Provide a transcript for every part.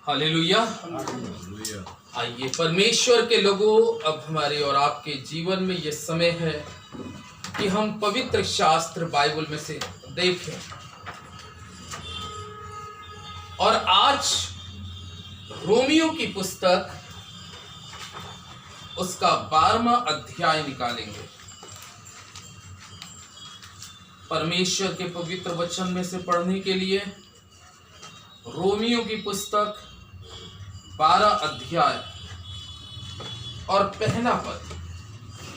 Hallelujah. आइए परमेश्वर के लोगों, अब हमारे और आपके जीवन में ये समय है कि हम पवित्र शास्त्र बाइबल में से देखें। और आज रोमियो की पुस्तक उसका 12वां अध्याय निकालेंगे। परमेश्वर के पवित्र वचन में से पढ़ने के लिए रोमियो की पुस्तक 12 अध्याय और पहला पद,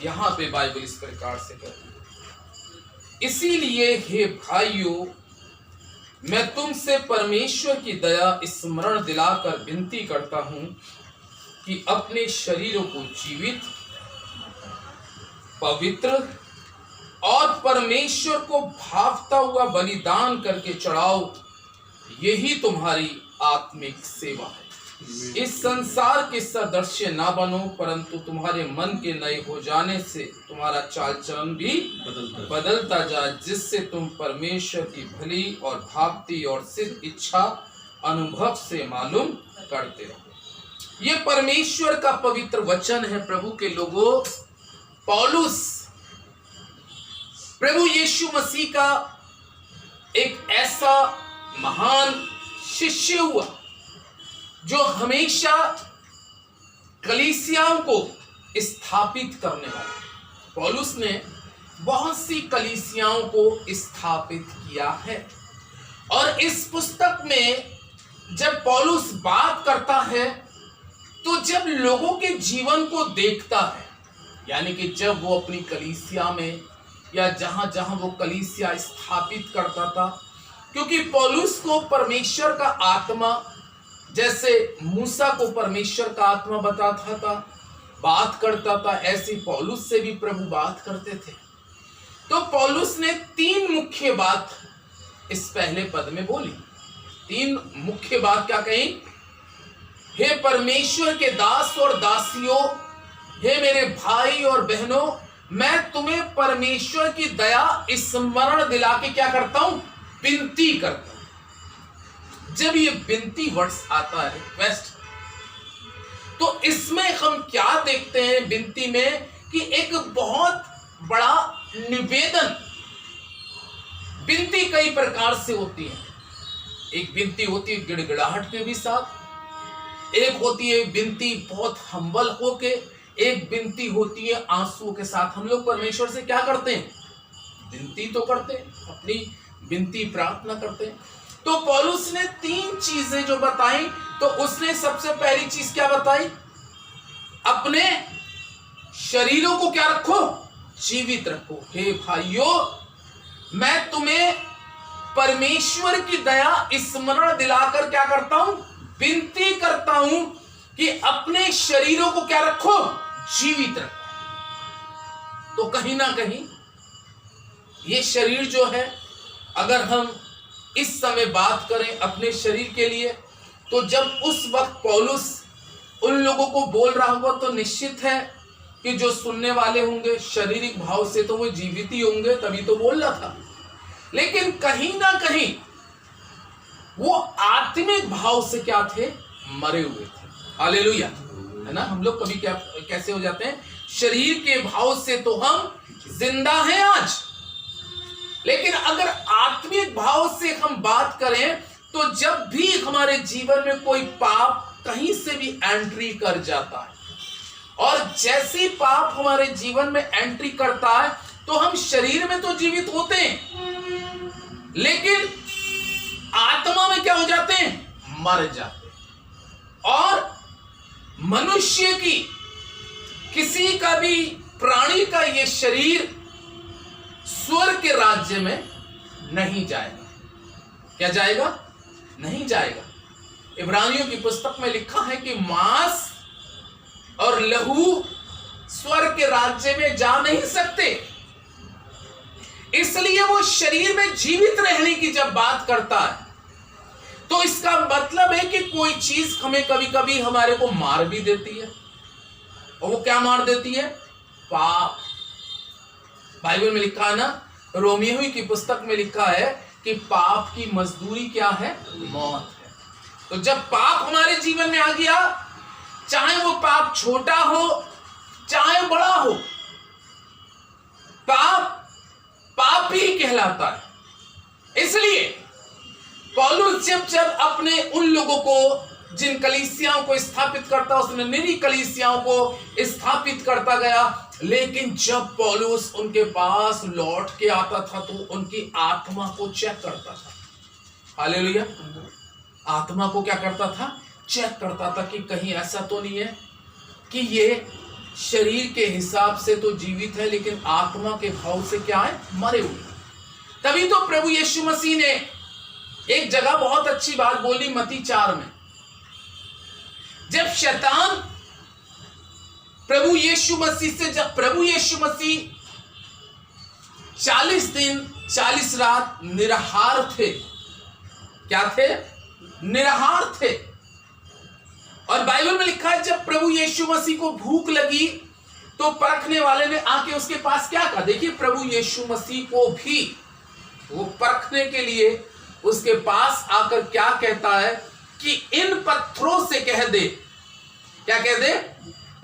यहां पे बाइबल इस प्रकार से कहती है, इसीलिए हे भाइयों, मैं तुमसे परमेश्वर की दया स्मरण दिलाकर विनती करता हूं कि अपने शरीरों को जीवित, पवित्र और परमेश्वर को भावता हुआ बलिदान करके चढ़ाओ। यही तुम्हारी आत्मिक सेवा है। इस संसार के सदृश्य ना बनो, परंतु तुम्हारे मन के नए हो जाने से तुम्हारा चाल चलन भी बदलता जाए, जिससे तुम परमेश्वर की भली और भावती और सिद्ध इच्छा अनुभव से मालूम करते रहो। ये परमेश्वर का पवित्र वचन है। प्रभु के लोगों, पौलुस प्रभु यीशु मसीह का एक ऐसा महान शिष्य हुआ जो हमेशा कलीसियाओं को स्थापित करने वाला। पौलुस ने बहुत सी कलीसियाओं को स्थापित किया है। और इस पुस्तक में जब पौलुस बात करता है, तो जब लोगों के जीवन को देखता है, यानी कि जब वो अपनी कलीसिया में या जहां जहां वो कलीसिया स्थापित करता था, क्योंकि पौलुस को परमेश्वर का आत्मा, जैसे मूसा को परमेश्वर का आत्मा बताता था, बात करता था, ऐसे पौलुस से भी प्रभु बात करते थे। तो पौलुस ने 3 मुख्य बात इस पहले पद में बोली। 3 मुख्य बात क्या कही? हे परमेश्वर के दास और दासियों, हे मेरे भाई और बहनों, मैं तुम्हें परमेश्वर की दया स्मरण दिला के क्या करता हूं? विनती करता हूं। जब ये विनती वर्ड्स आता है, रिक्वेस्ट, तो इसमें हम क्या देखते हैं विनती में? कि एक बहुत बड़ा निवेदन। विनती कई प्रकार से होती है। एक विनती होती है गिड़गिड़ाहट के भी साथ, एक होती है विनती बहुत हम्बल होके, एक विनती होती है आंसुओं के साथ। हम लोग परमेश्वर से क्या करते हैं? विनती तो करते हैं, अपनी विनती प्रार्थना करते हैं। तो पौलुस ने 3 चीजें जो बताई, तो उसने सबसे पहली चीज क्या बताई? अपने शरीरों को क्या रखो? जीवित रखो। हे भाइयों, मैं तुम्हें परमेश्वर की दया स्मरण दिलाकर क्या करता हूं? विनती करता हूं कि अपने शरीरों को क्या रखो? जीवित रखो। तो कहीं ना कहीं ये शरीर जो है, अगर हम इस समय बात करें अपने शरीर के लिए, तो जब उस वक्त पौलुस उन लोगों को बोल रहा होगा, तो निश्चित है कि जो सुनने वाले होंगे शारीरिक भाव से तो वो जीवित ही होंगे, तभी तो बोल रहा था। लेकिन कहीं ना कहीं वो आत्मिक भाव से क्या थे? मरे हुए थे। हालेलुया, है ना। हम लोग कभी क्या कैसे हो जाते हैं? शरीर के भाव से तो हम जिंदा हैं आज, लेकिन अगर आत्मिक भाव से हम बात करें, तो जब भी हमारे जीवन में कोई पाप कहीं से भी एंट्री कर जाता है, और जैसे पाप हमारे जीवन में एंट्री करता है, तो हम शरीर में तो जीवित होते हैं, लेकिन आत्मा में क्या हो जाते हैं? मर जाते हैं। और मनुष्य की, किसी का भी प्राणी का ये शरीर स्वर्ग के राज्य में नहीं जाएगा। क्या जाएगा? नहीं जाएगा। इब्रानियों की पुस्तक में लिखा है कि मांस और लहू स्वर्ग के राज्य में जा नहीं सकते। इसलिए वो शरीर में जीवित रहने की जब बात करता है, तो इसका मतलब है कि कोई चीज हमें कभी कभी हमारे को मार भी देती है। और वो क्या मार देती है? पाप। बाइबल में लिखा है ना, रोमियो की पुस्तक में लिखा है कि पाप की मजदूरी क्या है? मौत है। तो जब पाप हमारे जीवन में आ गया, चाहे वो पाप छोटा हो चाहे बड़ा हो, पाप पाप ही कहलाता है। इसलिए पौलुस जब अपने उन लोगों को, जिन कलीसियाओं को स्थापित करता, उसने निरी कलीसियाओं को स्थापित करता गया, लेकिन जब पौलुस उनके पास लौट के आता था तो उनकी आत्मा को चेक करता था। हालेलुया। आत्मा को क्या करता था? चेक करता था कि कहीं ऐसा तो नहीं है कि ये शरीर के हिसाब से तो जीवित है लेकिन आत्मा के भाव से क्या है? मरे हुए। तभी तो प्रभु यीशु मसीह ने एक जगह बहुत अच्छी बात बोली, मत्ती 4 में, जब शैतान प्रभु यीशु मसीह से, जब प्रभु यीशु मसीह 40 दिन 40 रात निराहार थे। क्या थे? निराहार थे। और बाइबल में लिखा है जब प्रभु यीशु मसीह को भूख लगी तो परखने वाले ने आके उसके पास क्या कहा? देखिए, प्रभु यीशु मसीह को भी वो परखने के लिए उसके पास आकर क्या कहता है कि इन पत्थरों से कह दे, क्या कह दे?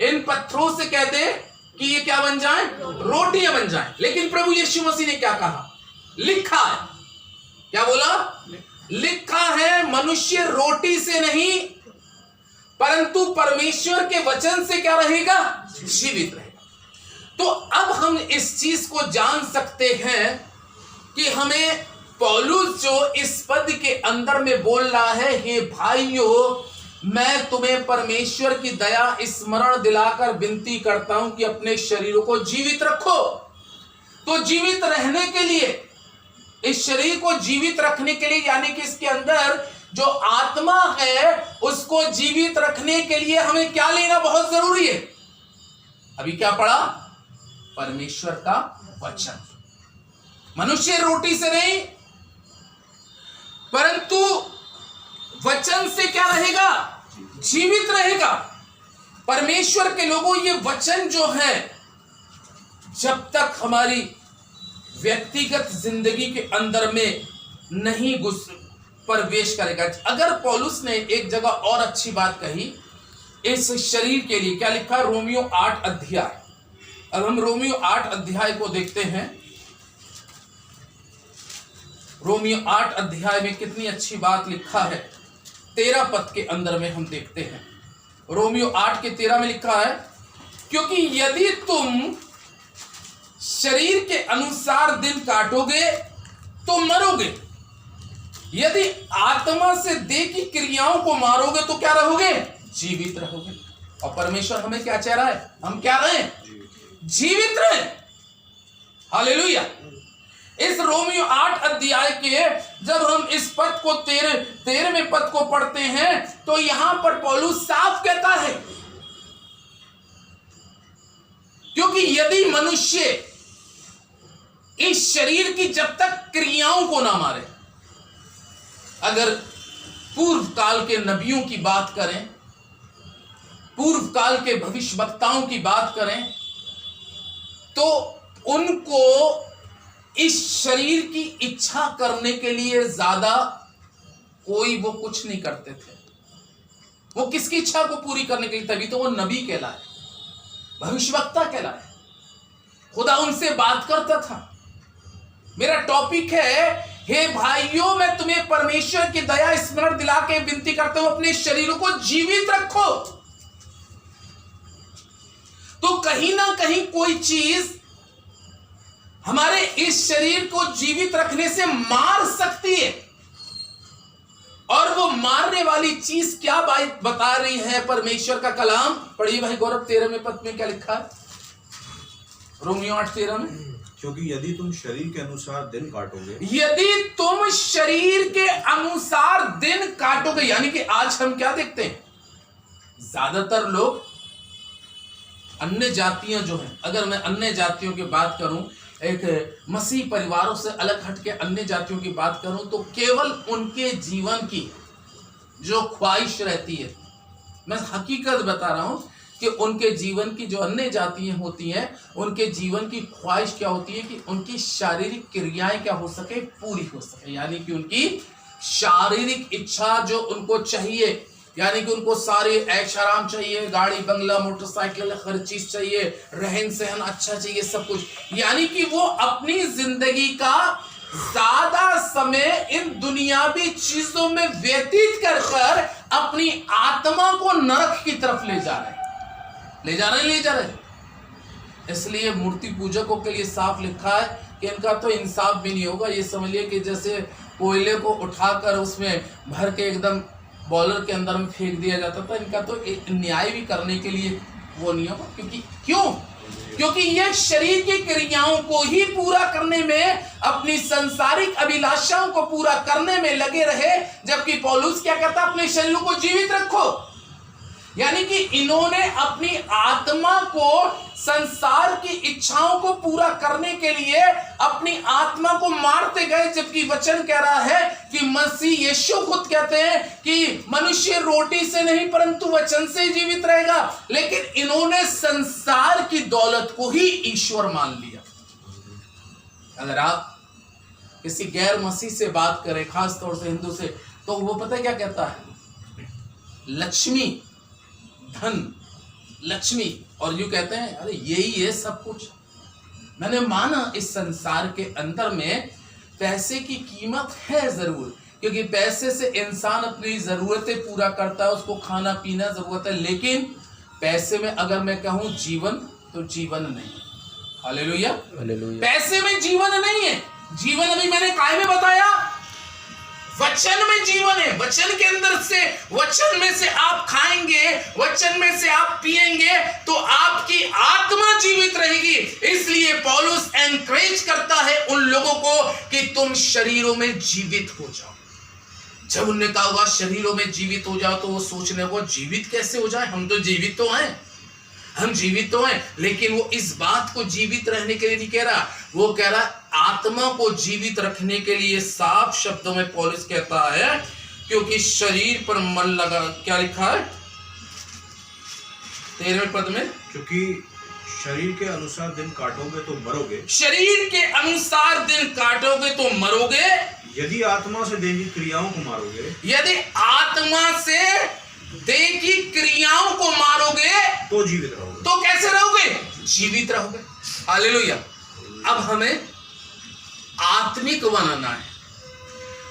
इन पत्थरों से कह दे कि ये क्या बन जाए? रोटियां बन जाए। लेकिन प्रभु यीशु मसीह ने क्या कहा? लिखा है। क्या बोला? लिखा है, मनुष्य रोटी से नहीं परंतु परमेश्वर के वचन से क्या रहेगा? जीवित रहेगा। तो अब हम इस चीज को जान सकते हैं कि हमें पौलुस जो इस पद के अंदर में बोल रहा है, हे भाइयों, मैं तुम्हें परमेश्वर की दया स्मरण दिलाकर विनती करता हूं कि अपने शरीरों को जीवित रखो। तो जीवित रहने के लिए, इस शरीर को जीवित रखने के लिए, यानी कि इसके अंदर जो आत्मा है उसको जीवित रखने के लिए हमें क्या लेना बहुत जरूरी है? अभी क्या पढ़ा? परमेश्वर का वचन। मनुष्य रोटी से नहीं परंतु वचन से क्या रहेगा? जीवित रहेगा। परमेश्वर के लोगों, ये वचन जो है जब तक हमारी व्यक्तिगत जिंदगी के अंदर में नहीं प्रवेश करेगा। अगर पौलुस ने एक जगह और अच्छी बात कही इस शरीर के लिए, क्या लिखा? रोमियो 8 अध्याय। अब हम रोमियो 8 अध्याय को देखते हैं। रोमियो 8 अध्याय में कितनी अच्छी बात लिखा है। 13 पद के अंदर में हम देखते हैं। रोमियो 8 के 13 में लिखा है, क्योंकि यदि तुम शरीर के अनुसार दिन काटोगे तो मरोगे, यदि आत्मा से देह की क्रियाओं को मारोगे तो क्या रहोगे? जीवित रहोगे। और परमेश्वर हमें क्या चाह रहा है? हम क्या रहे? जीवित रहे। हालेलुया। इस रोमियो 8 अध्याय के जब हम इस पद को 13वें पद को पढ़ते हैं तो यहां पर पौलुस साफ कहता है, क्योंकि यदि मनुष्य इस शरीर की जब तक क्रियाओं को ना मारे, अगर पूर्व काल के नबियों की बात करें, पूर्व काल के भविष्यवक्ताओं की बात करें, तो उनको इस शरीर की इच्छा करने के लिए ज्यादा कोई वो कुछ नहीं करते थे। वो किसकी इच्छा को पूरी करने के लिए? तभी तो वो नबी कहलाए, भविष्यवक्ता कहलाए। खुदा उनसे बात करता था। मेरा टॉपिक है, हे भाइयों, मैं तुम्हें परमेश्वर की दया स्मरण दिला के विनती करता हूं, अपने शरीरों को जीवित रखो। तो कहीं ना कहीं कोई चीज हमारे इस शरीर को जीवित रखने से मार सकती है। और वो मारने वाली चीज क्या बात बता रही है परमेश्वर का कलाम? पढ़िए भाई गौरव, 13वें पद में क्या लिखा है? रोमियो 8:13 में, क्योंकि यदि तुम शरीर के अनुसार दिन काटोगे, यदि तुम शरीर के अनुसार दिन काटोगे, यानी कि आज हम क्या देखते हैं? ज्यादातर लोग अन्य जातियां जो हैं, अगर मैं अन्य जातियों की बात करूं, एक मसीह परिवारों से अलग हटके अन्य जातियों की बात करूं, तो केवल उनके जीवन की जो ख्वाहिश रहती है, मैं हकीकत बता रहा हूं कि उनके जीवन की जो अन्य जातियां होती हैं, उनके जीवन की ख्वाहिश क्या होती है कि उनकी शारीरिक क्रियाएं क्या हो सके? पूरी हो सके, यानी कि उनकी शारीरिक इच्छा जो उनको चाहिए, यानी कि उनको सारे ऐश आराम चाहिए, गाड़ी बंगला मोटरसाइकिल हर चीज चाहिए, रहन सहन अच्छा चाहिए, सब कुछ, यानी कि वो अपनी जिंदगी का ज्यादा समय इन दुनियावी चीजों में व्यतीत कर कर अपनी आत्मा को नरक की तरफ ले जा रहे। इसलिए मूर्ति पूजकों के लिए साफ लिखा है कि इनका तो इंसाफ भी नहीं होगा। ये समझिए कि जैसे कोयले को उठाकर उसमें भर के एकदम बॉयलर के अंदर में फेंक दिया जाता था, इनका तो न्याय भी करने के लिए वो नहीं होगा। क्योंकि ये शरीर की क्रियाओं को ही पूरा करने में, अपनी संसारिक अभिलाषाओं को पूरा करने में लगे रहे, जबकि पौलुस क्या कहता है, अपने शरीर को जीवित रखो। यानी कि इन्होंने अपनी आत्मा को संसार की इच्छाओं को पूरा करने के लिए अपनी आत्मा को मारते गए, जबकि वचन कह रहा है कि मसीह यीशु खुद कहते हैं कि मनुष्य रोटी से नहीं परंतु वचन से जीवित रहेगा। लेकिन इन्होंने संसार की दौलत को ही ईश्वर मान लिया। अगर आप किसी गैर मसीह से बात करें, खास तौर से हिंदू से, तो वो पता है क्या कहता है, लक्ष्मी, धन, लक्ष्मी, और यूं कहते हैं अरे यही है सब कुछ। मैंने माना इस संसार के अंदर में पैसे की कीमत है जरूर, क्योंकि पैसे से इंसान अपनी जरूरतें पूरा करता है, उसको खाना पीना जरूरत है, लेकिन पैसे में अगर मैं कहूं जीवन, तो जीवन नहीं। हालेलुया, पैसे में जीवन नहीं है। जीवन अभी मैंने काय में बताया, वचन में जीवन है। वचन के अंदर से, वचन में से आप खाएंगे, वचन में से आप पिएंगे, तो आपकी आत्मा जीवित रहेगी। इसलिए पौलुस एनकरेज करता है उन लोगों को कि तुम शरीरों में जीवित हो जाओ। जब उन्होंने कहा हुआ शरीरों में जीवित हो जाओ, तो वो सोचने को जीवित कैसे हो जाए, हम तो जीवित तो हैं, हम जीवित तो हैं। लेकिन वो इस बात को जीवित रहने के लिए नहीं कह रहा, वो कह रहा आत्मा को जीवित रखने के लिए। साफ शब्दों में पौलुस कहता है, क्योंकि शरीर पर मन लगा, क्या लिखा है 13वें पद में, क्योंकि शरीर के अनुसार दिन काटोगे तो मरोगे, शरीर के अनुसार दिन काटोगे तो मरोगे, यदि आत्मा से देह की क्रियाओं को मारोगे, यदि आत्मा से देह की क्रियाओं को मारोगे तो जीवित रहोगे। तो कैसे रहोगे, जीवित रहोगे। हालेलुया। अब हमें आत्मिक बनना है,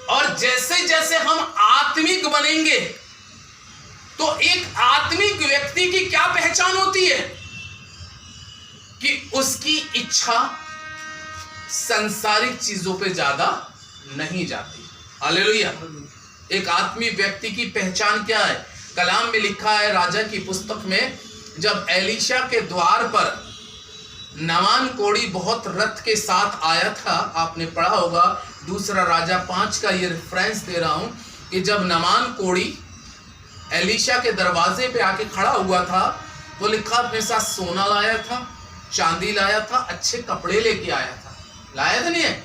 और जैसे जैसे हम आत्मिक बनेंगे, तो एक आत्मिक व्यक्ति की क्या पहचान होती है कि उसकी इच्छा सांसारिक चीजों पे ज्यादा नहीं जाती। हालेलुया। एक आत्मिक व्यक्ति की पहचान क्या है, कलाम में लिखा है राजा की पुस्तक में, जब एलीशा के द्वार पर नामान कोढ़ी बहुत रथ के साथ आया था, आपने पढ़ा होगा, दूसरा राजा 5 का ये रेफरेंस दे रहा हूं, कि जब नामान कोढ़ी एलीशा के दरवाजे पे आके खड़ा हुआ था, तो लिखा अपने साथ सोना लाया था, चांदी लाया था, अच्छे कपड़े लेके आया था। लाया था नहीं है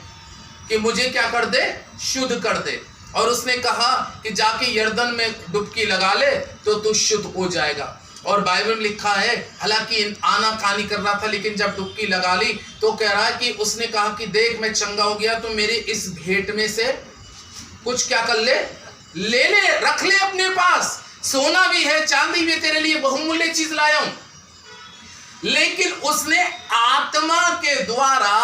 कि मुझे क्या कर दे, शुद्ध कर दे। और उसने कहा कि जाके यर्दन में डुबकी लगा ले तो तू शुद्ध हो जाएगा। और बाइबल में लिखा है, हालांकि आनाकानी कर रहा था, लेकिन जब डुबकी लगा ली तो कह रहा है कि उसने कहा कि देख मैं चंगा हो गया, तो मेरे इस भेंट में से कुछ क्या कर ले, ले ले, रख ले अपने पास, सोना भी है, चांदी भी, तेरे लिए बहुमूल्य चीज लाया हूं। लेकिन उसने आत्मा के द्वारा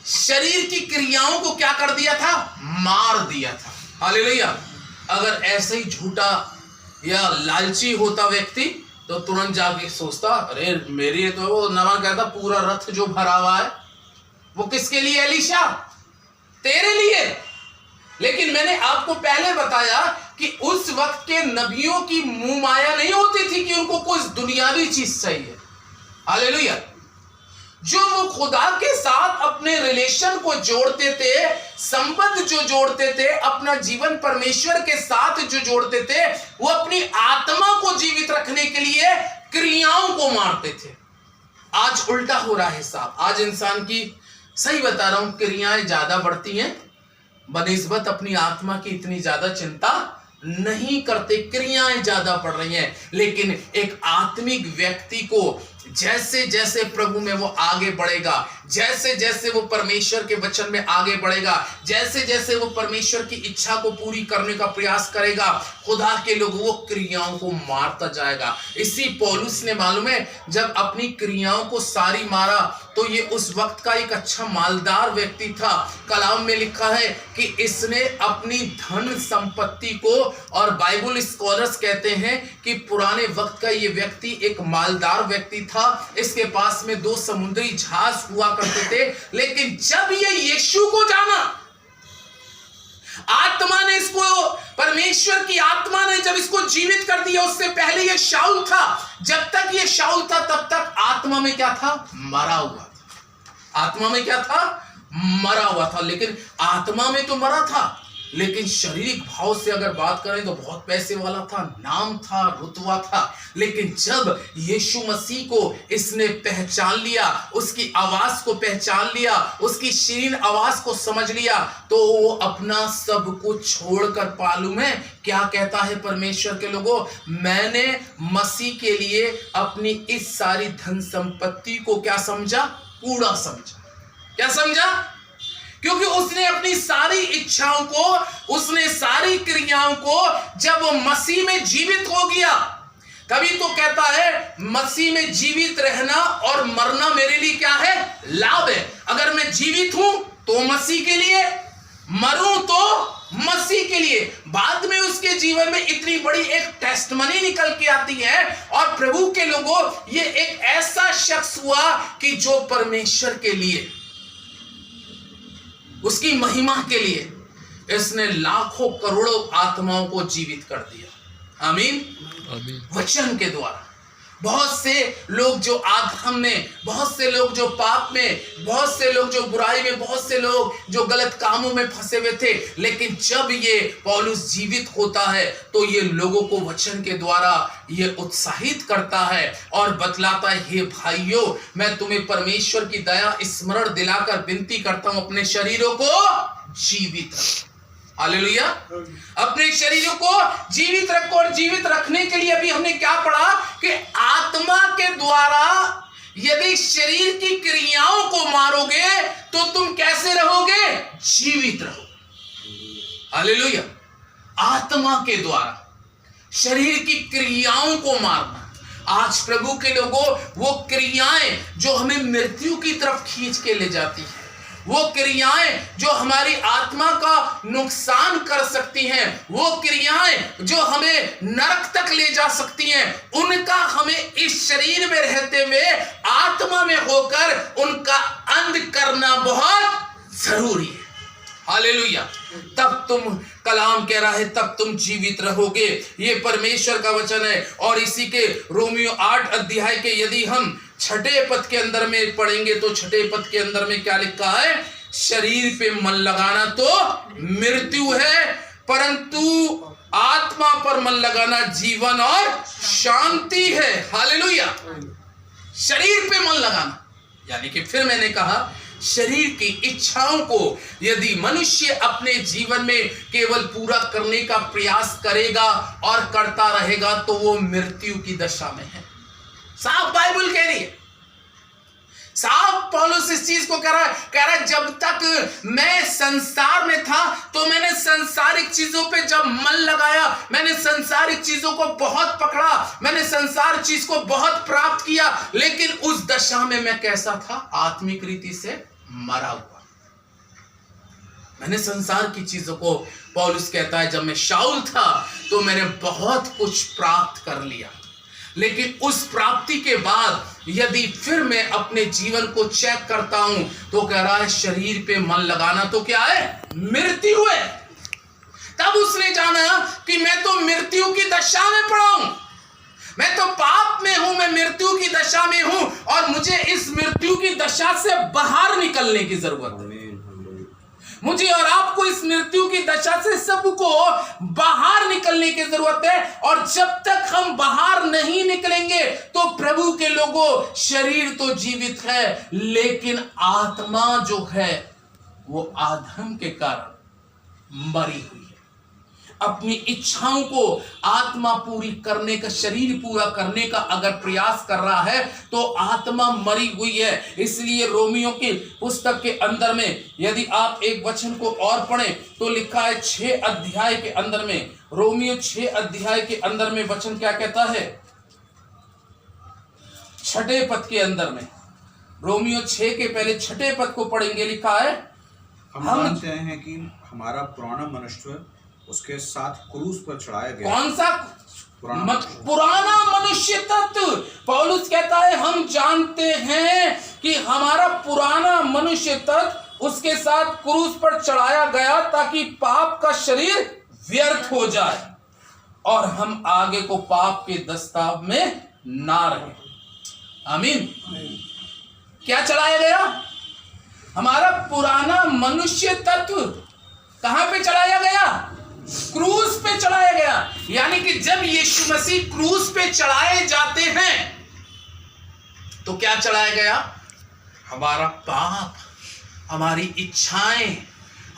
शरीर की क्रियाओं को क्या कर दिया था, मार दिया था। हालेलुया। अगर ऐसे ही झूठा या लालची होता व्यक्ति, तो तुरंत जाके सोचता, अरे मेरी तो वो नवा कहता पूरा रथ जो भरा हुआ है, वो किसके लिए एलीशा, तेरे लिए। लेकिन मैंने आपको पहले बताया कि उस वक्त के नबियों की मुंह माया नहीं होती थी कि उनको कुछ दुनियावी चीज चाहिए। हालेलुया। जो वो खुदा के साथ अपने रिलेशन को जोड़ते थे, संबंध जो जोड़ते थे, अपना जीवन परमेश्वर के साथ जो जोड़ते थे, वो अपनी आत्मा को जीवित रखने के लिए क्रियाओं को मारते थे। आज उल्टा हो रहा है साहब। आज इंसान की, सही बता रहा हूं, क्रियाएं ज्यादा बढ़ती हैं, बनिस्बत अपनी आत्मा की इतनी ज्यादा चिंता नहीं करते, क्रियाएं ज्यादा पड़ रही हैं। लेकिन एक आत्मिक व्यक्ति को जैसे जैसे प्रभु में वो आगे बढ़ेगा, जैसे जैसे वो परमेश्वर के वचन में आगे बढ़ेगा, जैसे जैसे वो परमेश्वर की इच्छा को पूरी करने का प्रयास करेगा, खुदा के लोग वो क्रियाओं को मारता जाएगा। इसी पौलुस ने मालूम है जब अपनी क्रियाओं को सारी मारा तो ये उस वक्त का एक अच्छा मालदार व्यक्ति था। कलाम में लिखा है कि इसने अपनी धन संपत्ति को, और बाइबल स्कॉलर्स कहते हैं कि पुराने वक्त का ये व्यक्ति एक मालदार व्यक्ति था। इसके पास में 2 समुद्री जहाज हुआ करते थे। लेकिन जब ये यीशु को जाना, आत्मा ने इसको, परमेश्वर की आत्मा ने जब इसको जीवित कर दिया, उससे पहले ये शाऊल था। जब तक ये शाऊल था तब तक आत्मा में क्या था? मरा हुआ था। आत्मा में क्या था? मरा हुआ था। लेकिन आत्मा में तो मरा था, लेकिन शारीरिक भाव से अगर बात करें तो बहुत पैसे वाला था, नाम था, रुतबा था। लेकिन जब यीशु मसीह को इसने पहचान लिया, उसकी आवाज को पहचान लिया, उसकी शीरीन आवाज को समझ लिया, तो वो अपना सब कुछ छोड़कर, मालूम है क्या कहता है परमेश्वर के लोगों? मैंने मसीह के लिए अपनी इस सारी धन संपत्ति को क्या समझा? कूड़ा समझा। क्या समझा? क्योंकि उसने अपनी सारी इच्छाओं को, उसने सारी क्रियाओं को, जब वो मसीह में जीवित हो गया, तभी तो कहता है मसीह में जीवित रहना और मरना मेरे लिए क्या है? लाभ है। अगर मैं जीवित हूं तो मसीह के लिए, मरूं तो मसीह के लिए। बाद में उसके जीवन में इतनी बड़ी एक टेस्टमनी निकल के आती है, और प्रभु के लोगों, ये एक ऐसा शख्स हुआ कि जो परमेश्वर के लिए, उसकी महिमा के लिए इसने लाखों करोड़ों आत्माओं को जीवित कर दिया। आमीन, आमीन। वचन के द्वारा बहुत से लोग जो आधम में, बहुत से लोग जो पाप में, बहुत से लोग जो बुराई में, बहुत से लोग जो गलत कामों में फंसे हुए थे, लेकिन जब ये पौलुस जीवित होता है तो ये लोगों को वचन के द्वारा ये उत्साहित करता है और बतलाता है, हे भाइयों, मैं तुम्हें परमेश्वर की दया स्मरण दिलाकर विनती करता हूं, अपने शरीरों को जीवित रखो। हालेलुया। अपने शरीरों को जीवित रखो। और जीवित रखने के लिए अभी हमने क्या पढ़ा कि आत्मा के द्वारा यदि शरीर की क्रियाओं को मारोगे तो तुम कैसे रहोगे? जीवित रहो। हालेलुया। आत्मा के द्वारा शरीर की क्रियाओं को मारना। आज प्रभु के लोगों, वो क्रियाएं जो हमें मृत्यु की तरफ खींच के ले जाती है, वो क्रियाएं जो हमारी आत्मा का नुकसान कर सकती हैं, वो क्रियाएं जो हमें नरक तक ले जा सकती हैं, उनका हमें इस शरीर में रहते हुए आत्मा में होकर उनका अंत करना बहुत जरूरी है। हालेलुया। तब तुम, कलाम कह रहा है, तब तुम जीवित रहोगे। ये परमेश्वर का वचन है। और इसी के रोमियो 8 अध्याय के यदि हम 6 पद के अंदर में पढ़ेंगे तो 6 पद के अंदर में क्या लिखा है? शरीर पे मन लगाना तो मृत्यु है, परंतु आत्मा पर मन लगाना जीवन और शांति है। हालेलुया। शरीर पे मन लगाना यानी कि, फिर मैंने कहा, शरीर की इच्छाओं को यदि मनुष्य अपने जीवन में केवल पूरा करने का प्रयास करेगा और करता रहेगा तो वो मृत्यु की दशा में है। साफ बाइबल कह रही है, साफ पौलुस इस चीज को कह रहा है, जब तक मैं संसार में था तो मैंने सांसारिक चीजों पे जब मन लगाया, मैंने सांसारिक चीजों को बहुत पकड़ा, मैंने संसार चीज को बहुत प्राप्त किया, लेकिन उस दशा में मैं कैसा था? आत्मिक रीति से मरा हुआ। मैंने संसार की चीजों को, पौलुस कहता है, जब मैं शाऊल था तो मैंने बहुत कुछ प्राप्त कर लिया, लेकिन उस प्राप्ति के बाद यदि फिर मैं अपने जीवन को चेक करता हूं तो कह रहा है शरीर पे मन लगाना तो क्या है? मृत्यु है। तब उसने जाना कि मैं तो मृत्यु की दशा में पड़ा हूं, मैं तो पाप में हूं, मैं मृत्यु की दशा में हूं और मुझे इस मृत्यु की दशा से बाहर निकलने की जरूरत है। मुझे और आपको इस मृत्यु की दशा से सबको बाहर निकलने की जरूरत है। और जब तक हम बाहर नहीं निकलेंगे तो प्रभु के लोगों, शरीर तो जीवित है लेकिन आत्मा जो है वो आधम के कारण मरी हुई है। अपनी इच्छाओं को आत्मा पूरी करने का, शरीर पूरा करने का अगर प्रयास कर रहा है तो आत्मा मरी हुई है। इसलिए रोमियो की पुस्तक के अंदर में यदि आप एक वचन को और पढ़ें तो लिखा है 6 अध्याय के अंदर में, रोमियो 6 अध्याय के अंदर में वचन क्या कहता है, 6 पद के अंदर में, रोमियो 6 के पहले 6 पद को पढ़ेंगे, लिखा है हम मानते हैं कि हमारा पुराना मनुष्य उसके साथ क्रूस पर चढ़ाया गया। कौन सा पुराना मनुष्य तत्व? पौलुस कहता है हम जानते हैं कि हमारा पुराना मनुष्य तत्व उसके साथ क्रूस पर चढ़ाया गया ताकि पाप का शरीर व्यर्थ हो जाए और हम आगे को पाप के दस्ताव में ना रहे। आमीन। क्या चढ़ाया गया? हमारा पुराना मनुष्य तत्व कहां पे चढ़ाया गया? क्रूस पे चढ़ाया गया। यानी कि जब यीशु मसीह क्रूस पे चढ़ाए जाते हैं तो क्या चढ़ाया गया? हमारा पाप, हमारी इच्छाएं,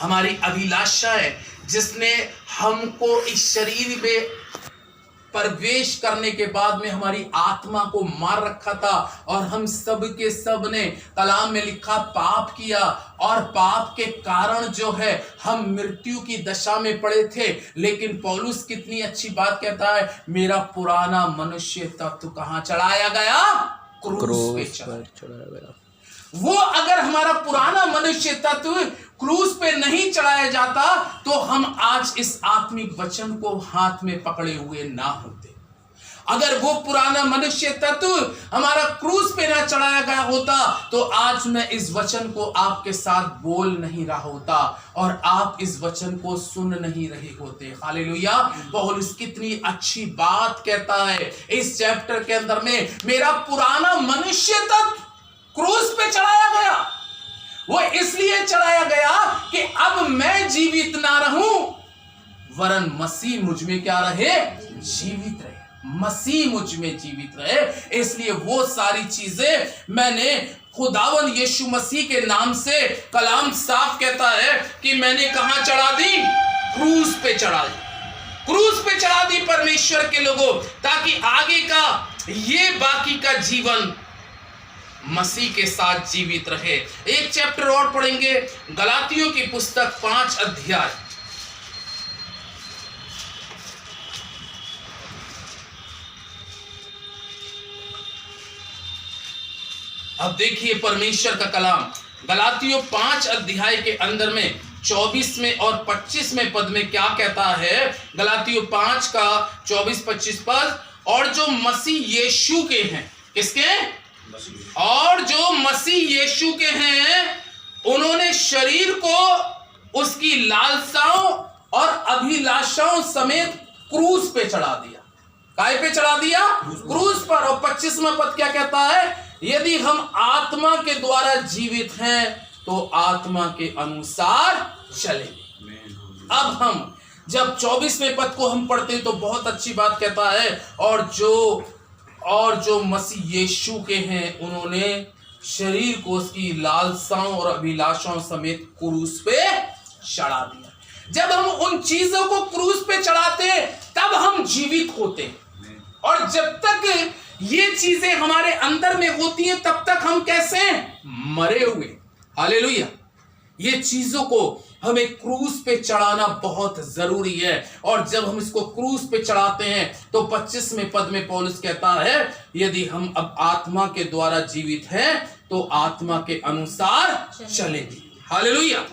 हमारी अभिलाषाएं, जिसने हमको इस शरीर में प्रवेश करने के बाद में हमारी आत्मा को मार रखा था और हम सब के सब ने, कलाम में लिखा, पाप किया और पाप के कारण जो है हम मृत्यु की दशा में पड़े थे। लेकिन पौलुस कितनी अच्छी बात कहता है, मेरा पुराना मनुष्य तत्व कहां चढ़ाया गया? क्रूस पे चढ़ाया गया। वो अगर हमारा पुराना मनुष्य तत्व क्रूस पे नहीं चढ़ाया जाता तो हम आज इस आत्मिक वचन को हाथ में पकड़े हुए ना होते। अगर वो पुराना मनुष्य तत्व हमारा क्रूस पे ना चढ़ाया गया होता तो आज मैं इस वचन को आपके साथ बोल नहीं रहा होता और आप इस वचन को सुन नहीं रहे होते। हालेलुया। पौलुस कितनी अच्छी बात कहता है इस चैप्टर के अंदर में, मेरा पुराना मनुष्य तत्व क्रूस पे चढ़ाया गया। वो इसलिए चढ़ाया गया कि अब मैं जीवित ना रहूं वरन मसीह मुझ में क्या रहे? जीवित रहे। मसीह मुझ में जीवित रहे। इसलिए वो सारी चीजें मैंने खुदावन यीशु मसीह के नाम से, कलाम साफ कहता है कि मैंने कहां चढ़ा दी? क्रूस पे चढ़ा दी। क्रूस पे चढ़ा दी परमेश्वर के लोगों, ताकि आगे का ये बाकी का जीवन मसीह के साथ जीवित रहे। एक चैप्टर और पढ़ेंगे, गलातियों की पुस्तक 5 अध्याय। अब देखिए परमेश्वर का कलाम, गलातियों 5 अध्याय के अंदर में 24वें और 25वें पद में क्या कहता है? गलातियों 5 का 24-25 पद, और जो मसीह यीशु के हैं, किसके? और जो मसीह यीशु के हैं उन्होंने शरीर को उसकी लालसाओं और अभिलाषाओं समेत क्रूस पे चढ़ा दिया। काय पे चढ़ा दिया? क्रूस पर। और 25वां पद क्या कहता है? यदि हम आत्मा के द्वारा जीवित हैं तो आत्मा के अनुसार चलेंगे। अब हम जब 24वें पद को हम पढ़ते तो बहुत अच्छी बात कहता है, और जो मसीह यीशु के हैं उन्होंने शरीर को उसकी लालसाओं और अभिलाषाओं समेत क्रूस पे चढ़ा दिया। जब हम उन चीजों को क्रूस पे चढ़ाते तब हम जीवित होते हैं, और जब तक ये चीजें हमारे अंदर में होती हैं तब तक हम कैसे हैं? मरे हुए। हालेलुया। ये चीजों को हमें क्रूस पे चढ़ाना बहुत जरूरी है। और जब हम इसको क्रूस पे चढ़ाते हैं तो 25वें पद में पौलुस कहता है, यदि हम अब आत्मा के द्वारा जीवित हैं तो आत्मा के अनुसार चलेंगे। हालेलुया।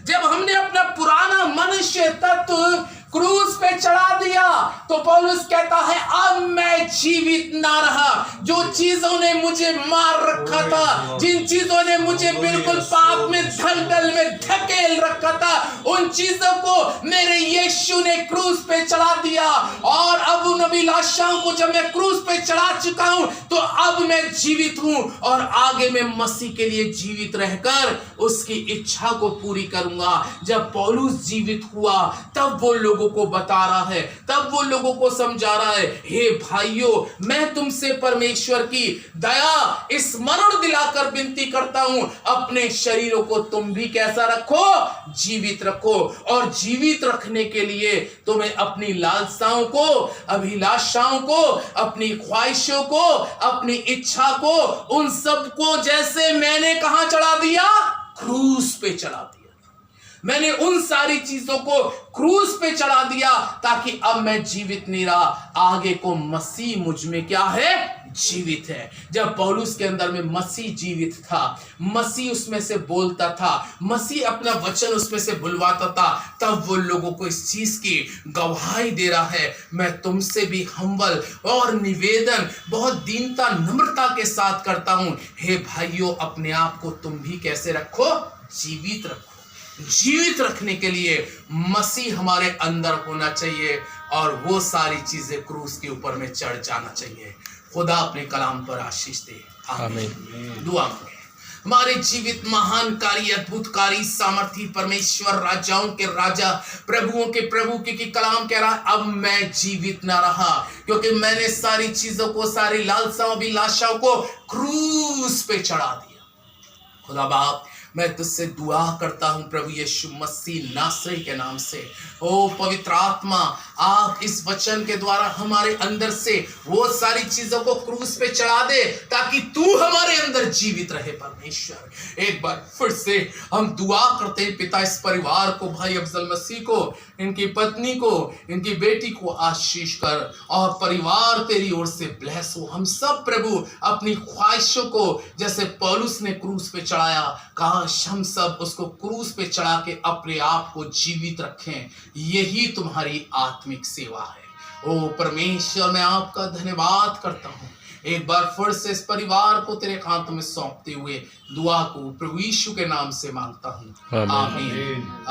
जब हमने अपना पुराना मनुष्य तत्व क्रूस पे चढ़ा दिया तो पौलुस कहता है अब मैं जीवित ना रहा। जो चीजों ने मुझे मार रखा था, जिन चीजों ने मुझे बिल्कुल पाप में दलदल में धकेल रखा था, उन चीजों को मेरे यीशु ने क्रूस पे चढ़ा दिया। और अब उन अभिलाषाओं को जब मैं क्रूस पे चढ़ा चुका हूं तो अब मैं जीवित हूं और आगे मैं मसीह के लिए जीवित रहकर उसकी इच्छा को पूरी करूंगा। जब पौलुस जीवित हुआ तब वो लोगों को बता रहा है, तब वो लोगों को समझा रहा है, हे भाइयों, मैं तुमसे परमेश्वर परमेश्वर की दया स्मरण दिलाकर विनती करता हूं, अपने शरीरों को तुम भी कैसा रखो, जीवित रखो। और जीवित रखने के लिए तुम्हें अपनी लालसाओं को, अभिलाषाओं को, अपनी ख्वाहिशों को, अपनी इच्छा को, उन सब को जैसे मैंने कहां चढ़ा दिया, क्रूस पे चढ़ा दिया। मैंने उन सारी चीजों को क्रूस पे चढ़ा दिया, ताकि अब मैं जीवित नहीं रहा, आगे को मसीह मुझ में क्या है, जीवित है। जब पौलुस के अंदर में मसीह जीवित था, मसीह उसमें से बोलता था, मसीह अपना वचन उसमें से बुलवाता था, तब वो लोगों को इस चीज की गवाही दे रहा है, मैं तुमसे भी हम्बल और निवेदन बहुत दीनता नम्रता के साथ करता हूं, हे भाइयों अपने आप को तुम भी कैसे रखो, जीवित रखो। जीवित रखने के लिए मसीह हमारे अंदर होना चाहिए और वो सारी चीजें क्रूस के ऊपर में चढ़ जाना चाहिए। खुदा अपने कलाम पर आशीष दे, आमीन। दुआ करें। हमारे जीवित महानकारी अद्भुतकारी सामर्थी परमेश्वर, राजाओं के राजा, प्रभुओं के प्रभु की कलाम कह रहा है, अब मैं जीवित ना रहा, क्योंकि मैंने सारी चीजों को, सारी लालसाओं अभिलाषाओं को क्रूस पे चढ़ा दिया। खुदा बाप, मैं तुझसे दुआ करता हूं प्रभु यीशु मसीह नासरी के नाम से, ओ पवित्र आत्मा, आप इस वचन के द्वारा हमारे अंदर से वो सारी चीजों को क्रूस पे चढ़ा दे, ताकि तू हमारे अंदर जीवित रहे। परमेश्वर, एक बार फिर से हम दुआ करते हैं पिता, इस परिवार को, भाई अफजल मसीह को, इनकी पत्नी को, इनकी बेटी को आशीष कर, और परिवार तेरी ओर से ब्लेस हो। हम सब प्रभु अपनी ख्वाहिशों को जैसे पौलुस ने क्रूस पे चढ़ाया, काश हम सब उसको क्रूस पे चढ़ा के अपने आप को जीवित रखें। यही तुम्हारी आत्मिक सेवा है। ओ परमेश्वर, मैं आपका धन्यवाद करता हूँ। एक बार फिर से इस परिवार को तेरे हाथों में सौंपते हुए दुआ को प्रभु यीशु के नाम से मांगता हूँ, आमीन।